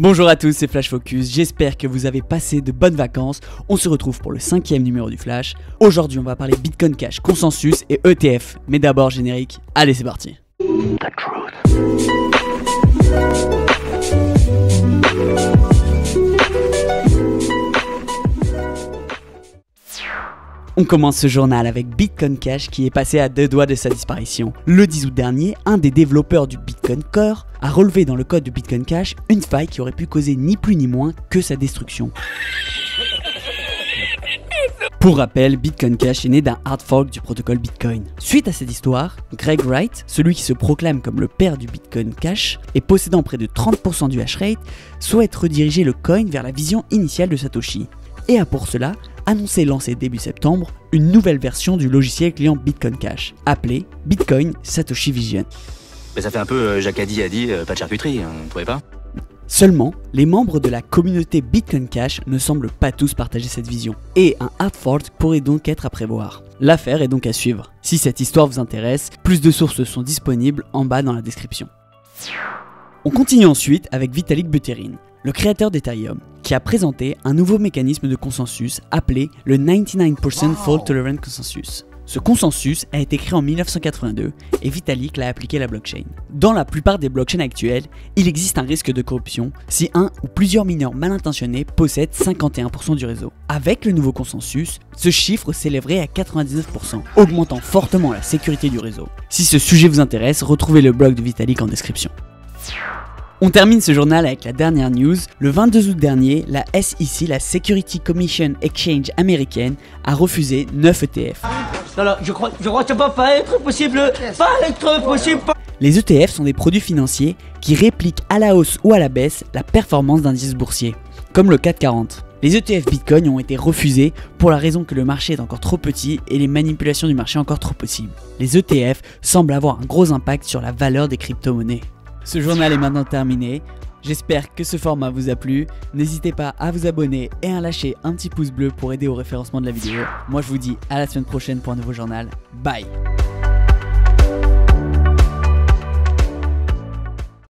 Bonjour à tous, c'est Flash Focus, j'espère que vous avez passé de bonnes vacances. On se retrouve pour le 5e numéro du Flash. Aujourd'hui on va parler Bitcoin Cash, consensus et ETF. Mais d'abord générique, allez c'est parti. On commence ce journal avec Bitcoin Cash qui est passé à 2 doigts de sa disparition. Le 10 août dernier, un des développeurs du Bitcoin Core a relevé dans le code de Bitcoin Cash une faille qui aurait pu causer ni plus ni moins que sa destruction. Pour rappel, Bitcoin Cash est né d'un hard fork du protocole Bitcoin. Suite à cette histoire, Greg Wright, celui qui se proclame comme le père du Bitcoin Cash et possédant près de 30% du hashrate, souhaite rediriger le coin vers la vision initiale de Satoshi. Et a pour cela annoncé lancer début septembre une nouvelle version du logiciel client Bitcoin Cash, appelée Bitcoin Satoshi Vision. Mais ça fait un peu Jacadi a dit, pas de charcuterie, vous trouvez pas? Seulement, les membres de la communauté Bitcoin Cash ne semblent pas tous partager cette vision, et un hard fork pourrait donc être à prévoir. L'affaire est donc à suivre. Si cette histoire vous intéresse, plus de sources sont disponibles en bas dans la description. On continue ensuite avec Vitalik Buterin, le créateur d'Ethereum, qui a présenté un nouveau mécanisme de consensus appelé le 99% Fault Tolerant Consensus. Ce consensus a été créé en 1982 et Vitalik l'a appliqué à la blockchain. Dans la plupart des blockchains actuelles, il existe un risque de corruption si un ou plusieurs mineurs mal intentionnés possèdent 51% du réseau. Avec le nouveau consensus, ce chiffre s'élèverait à 99%, augmentant fortement la sécurité du réseau. Si ce sujet vous intéresse, retrouvez le blog de Vitalik en description. On termine ce journal avec la dernière news. Le 22 août dernier, la SEC, la Security Commission Exchange américaine, a refusé 9 ETF. Non, je crois que ça va pas être possible. Les ETF sont des produits financiers qui répliquent à la hausse ou à la baisse la performance d'indices boursiers, comme le CAC 40. Les ETF Bitcoin ont été refusés pour la raison que le marché est encore trop petit et les manipulations du marché encore trop possibles. Les ETF semblent avoir un gros impact sur la valeur des crypto-monnaies. Ce journal est maintenant terminé, j'espère que ce format vous a plu, n'hésitez pas à vous abonner et à lâcher un petit pouce bleu pour aider au référencement de la vidéo. Moi je vous dis à la semaine prochaine pour un nouveau journal, bye.